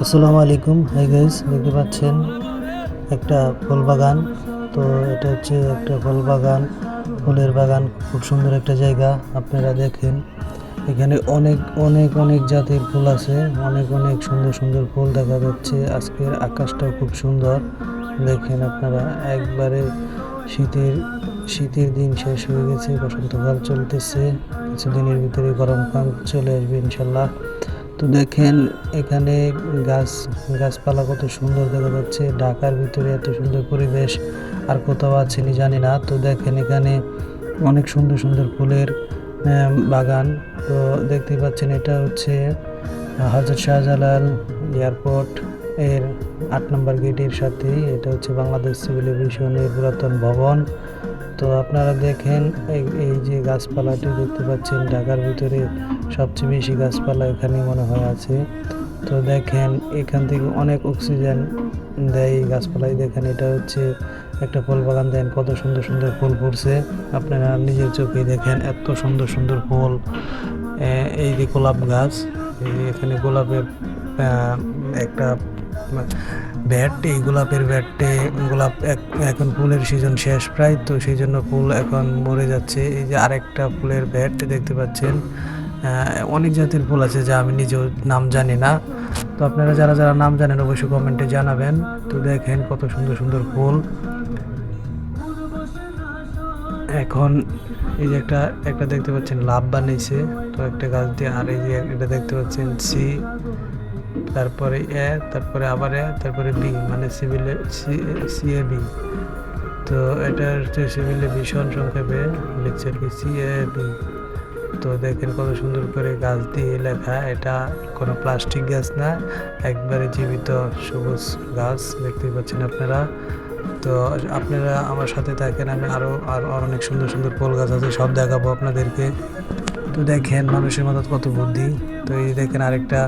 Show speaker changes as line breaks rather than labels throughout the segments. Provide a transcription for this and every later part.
আসসালামু আলাইকুম। Hi guys, দেখতে পাচ্ছেন একটা ফুল বাগান। তো এটা হচ্ছে একটা ফুল বাগান, ফুলের বাগান। খুব সুন্দর একটা জায়গা। আপনারা দেখেন এখানে অনেক অনেক অনেক জাতের ফুল আছে, অনেক অনেক সুন্দর সুন্দর ফুল দেখা যাচ্ছে। আজকের আকাশটাও খুব সুন্দর। দেখেন আপনারা, একবারে শীতের শীতের দিন শেষ হয়ে গেছে, বসন্তকাল চলতেছে। কিছুদিনের ভিতরে গরমকাল চলে আসবে ইনশাল্লাহ। তো দেখেন এখানে গাছ গাছপালা কত সুন্দর দেখা যাচ্ছে। ঢাকার ভিতরে এত সুন্দর পরিবেশ আর কোথাও আছে নি জানি না। তো দেখেন এখানে অনেক সুন্দর সুন্দর ফুলের বাগান। তো দেখতে পাচ্ছেন এটা হচ্ছে হযরত শাহজালাল এয়ারপোর্ট এর ৮ নম্বর গেটের সাথে। এটা হচ্ছে বাংলাদেশ সিভিল এভিয়েশনের পুরাতন ভবন। তো আপনারা দেখেন এই যে গাছপালাটি দেখতে পাচ্ছেন, ঢাকার ভিতরে সবচেয়ে বেশি গাছপালা এখানে মনে হয় আছে। তো দেখেন এখান থেকে অনেক অক্সিজেন দেয় এই গাছপালাই। দেখেন এটা হচ্ছে একটা ফুল বাগান। দেন কত সুন্দর সুন্দর ফুল ফুটছে, আপনারা নিজের চোখে দেখেন এত সুন্দর সুন্দর ফুল। এই যে গোলাপ গাছ, এখানে গোলাপের একটা ব্যাট, এই গোলাপের ব্যাটে গোলাপ এখন ফুলের সিজন শেষ প্রায়, তো সেই জন্য ফুল এখন মরে যাচ্ছে। এই যে আরেকটা ফুলের ব্যাট দেখতে পাচ্ছেন। অনেক জাতের ফুল আছে যা আমি নিজেও নাম জানি না। তো আপনারা যারা যারা নাম জানেন অবশ্যই কমেন্টে জানাবেন। তো দেখেন কত সুন্দর সুন্দর ফুল। এখন এই যে একটা একটা দেখতে পাচ্ছেন লাভ বানিয়েছে, তো একটা গাছ দিয়ে। আর এই যে এটা দেখতে পাচ্ছেন সি, তারপরে এ, তারপরে আবার এ, তারপরে বি, মানে সিভিল সিএবি। তো এটা হচ্ছে সিভিল এভিয়েশন সংক্ষেপে লিখছে আর কি, সিএবি। তো দেখেন কত সুন্দর করে গাছ দিয়ে লেখা। এটা কোনো প্লাস্টিক গাছ না, একবারে জীবিত সবুজ গাছ দেখতে পাচ্ছেন আপনারা। তো আপনারা আমার সাথে থাকেন, আমি আরও অনেক সুন্দর সুন্দর ফুল গাছ আছে, সব দেখাবো আপনাদেরকে। তো দেখেন মানুষের মাথা কত বুদ্ধি। তো এই দেখেন আরেকটা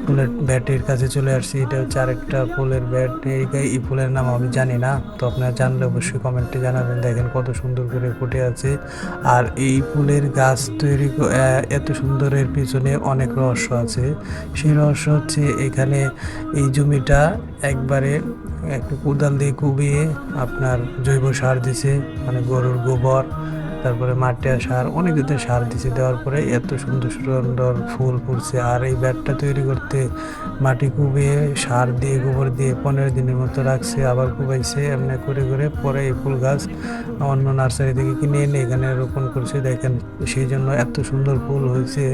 ফুলের ব্যাটের কাছে চলে আসছি। এটা হচ্ছে আরেকটা ফুলের ব্যাট। এই ফুলের নাম আমি জানি না, তো আপনারা জানলে অবশ্যই কমেন্টে জানাবেন। দেখেন কত সুন্দর করে ফুটে আছে। আর এই ফুলের গাছ তৈরি এত সুন্দরের পিছনে অনেক রহস্য আছে। সেই রহস্য হচ্ছে এখানে এই জমিটা একবারে একটু কোদাল দিয়ে কুবিয়ে আপনার জৈব সার দিছে, মানে গরুর গোবর, তারপরে মাটিয়া সার, অনেক ধরনের সার দিছে। দেওয়ার পরে এত সুন্দর সুন্দর ফুল ফুটছে। আর এই ব্যাটটা তৈরি করতে মাটি কুবিয়ে সার দিয়ে গোবর দিয়ে 15 দিনের মতো রাখছে, আবার কুবাইছে, এমনি করে করে পরে এই ফুল গাছ অন্য নার্সারি থেকে কিনে এনে এখানে রোপণ করছে। দেখেন সেই জন্য এত সুন্দর ফুল হয়েছে,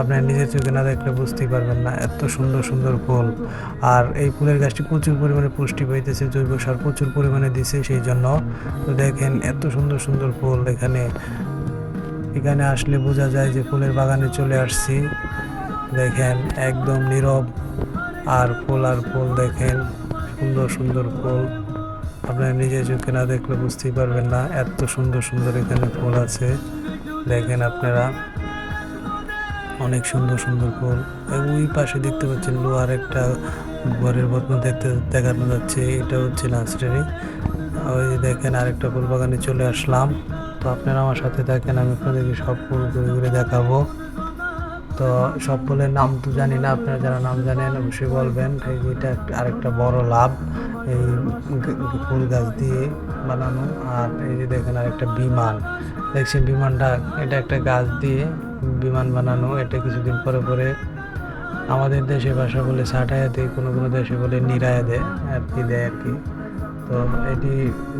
আপনার নিজের চোখে না দেখলে বুঝতেই পারবেন না, এত সুন্দর সুন্দর ফুল। আর এই ফুলের গাছটি প্রচুর পরিমাণে পুষ্টি পাইতেছে, জৈব সার প্রচুর পরিমাণে দিছে সেই জন্য। তো দেখেন এত সুন্দর সুন্দর ফুল। এখানে আসলে বোঝা যায় যে ফুলের বাগানে চলে আসছি। দেখেন একদম নীরব, আর ফুল আর ফুল। দেখেন সুন্দর সুন্দর ফুল, আপনারা নিজের চোখে না দেখলে বুঝতেই পারবেন না, এত সুন্দর সুন্দর এখানে ফুল আছে। দেখেন আপনারা অনেক সুন্দর সুন্দর ফুল। ওই পাশে দেখতে পাচ্ছেন লোহার একটা ঘরের মতন দেখানো যাচ্ছে, এটা হচ্ছে নার্সারি। ওই দেখেন আরেকটা ফুল বাগানে চলে আসলাম। তো আপনারা আমার সাথে থাকেন, আমি আপনাদেরকে সব ফুল ঘুরে ঘুরে দেখাবো। তো সব ফুলের নাম তো জানি না, আপনারা যারা নাম জানেন অবশ্যই বলবেন। এটা আরেকটা বড় লাভ এই ফুল গাছ দিয়ে বানানো। আর এই যে দেখেন আরেকটা বিমান, দেখছেন বিমানটা, এটা একটা গাছ দিয়ে বিমান বানানো। এটা কিছুদিন পরে পরে আমাদের দেশে ভাষা বলে ছাটাইয়া দেয়, কোনো কোনো দেশে বলে নিরায়া দেয় আর কি, দেয় আর কি। তো এটি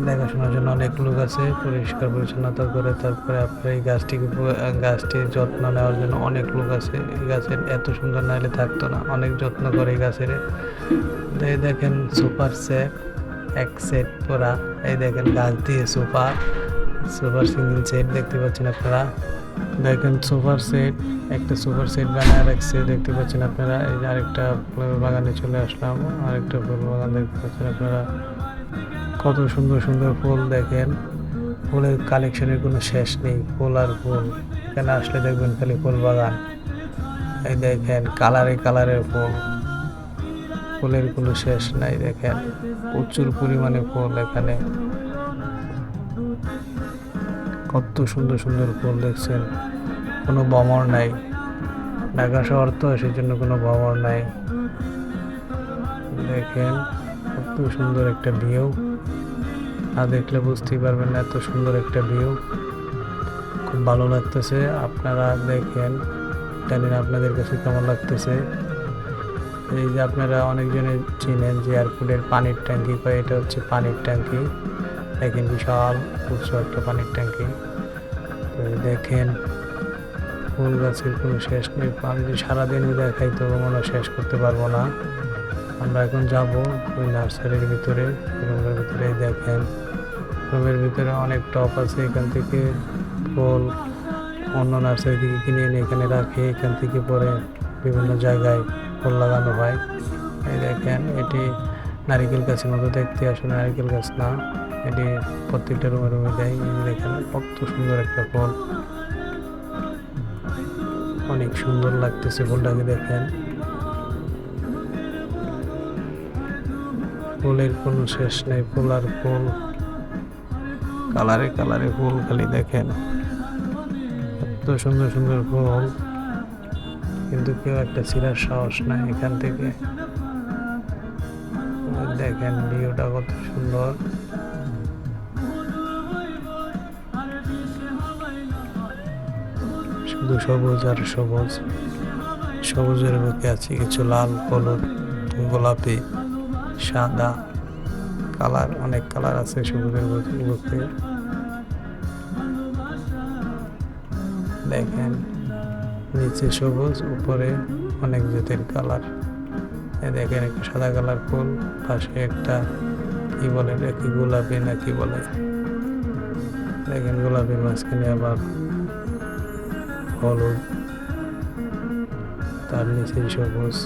দেখাশোনার জন্য অনেক লোক আছে, পরিষ্কার পরিচ্ছন্নতা করে। তারপরে আপনার এই গাছটির যত্ন নেওয়ার জন্য অনেক লোক আছে। এই গাছের এত সুন্দর না হলে থাকতো না, অনেক যত্ন করে এই গাছের। দেখেন সুপার সেট, এক সেট পুরা। এই দেখেন গাছ দিয়ে সুপার সিঙ্গেল সেট দেখতে পাচ্ছেন আপনারা। দেখেন সুপার সেট, একটা সুপার সেট বানায় রাখছে দেখতে পাচ্ছেন আপনারা। এই যে আরেকটা ফুলের বাগানে চলে আসলাম, আরেকটা ফুল বাগান দেখতে পাচ্ছেন আপনারা। কত সুন্দর সুন্দর ফুল। দেখেন ফুলের কালেকশনের কোনো শেষ নেই, ফুল আর ফুল। এখানে আসলে দেখবেন খালি ফুল বাগান। এই দেখেন কালারে কালারের ফুল, ফুলের কোনো শেষ নাই। দেখেন প্রচুর পরিমাণে ফুল এখানে, কত সুন্দর সুন্দর ফুল। দেখছেন কোনো ভ্রমর নাই, ঢাকা শহর তো সেই জন্য কোনো ভ্রমর নাই। দেখেন কত সুন্দর একটা ভিউ, না দেখলে বুঝতেই পারবেন না এত সুন্দর একটা ভিউ। খুব ভালো লাগতেছে, আপনারা দেখেন, জানি না আপনাদের কাছে কেমন লাগতেছে। এই যে আপনারা অনেকজনে চিনেন যে এয়ারপোর্টের পানির ট্যাঙ্কি পায়, এটা হচ্ছে পানির ট্যাঙ্কি। দেখেন বিশাল উঁচু একটা পানির ট্যাঙ্কি। তো দেখেন ফুল গাছের কোনো শেষ নেই, আমি যদি সারাদিনও দেখাই তো মনে হয় শেষ করতে পারবো না। আমরা এখন যাব ওই নার্সারির ভিতরে, রুমের ভিতরে। দেখেন রুমের ভিতরে অনেক টপ আছে, এখান থেকে ফুল অন্য নার্সারি থেকে কিনে এনে এখানে রাখে, এখান থেকে পরে বিভিন্ন জায়গায় ফুল লাগানো হয়। এই দেখেন এটি নারিকেল গাছের মতো দেখতে, আসলে নারিকেল গাছ না, এটি প্রত্যেকটা রুমে রুমে দেয়। এই দেখেন কত সুন্দর একটা ফুল, অনেক সুন্দর লাগতেছে ফুলটাকে। দেখেন ফুলের কোনো শেষ নেই, ফুল আর ফুল, কালারে কালারে ফুল, খালি দেখেন এত সুন্দর সুন্দর ফুল, কিন্তু কেউ একটা ছিঁড়ার সাহস নাই এখান থেকে। দেখেন ভিউটা কত সুন্দর, শুধু সবুজ আর সবুজ, সবুজের বুকে আছে কিছু লাল, হলুদ, গোলাপি, সাদা কালার, অনেক কালার আছে সবুজের বুকে। দেখেন নিচে সবুজ, উপরে অনেক জাতের কালার। দেখেন একটা সাদা কালার ফুল, পাশে একটা কি বলে কি গোলাপি না কি বলে, দেখেন গোলাপির মাঝখানে আবার হলুদ, তার নিচে সবুজ।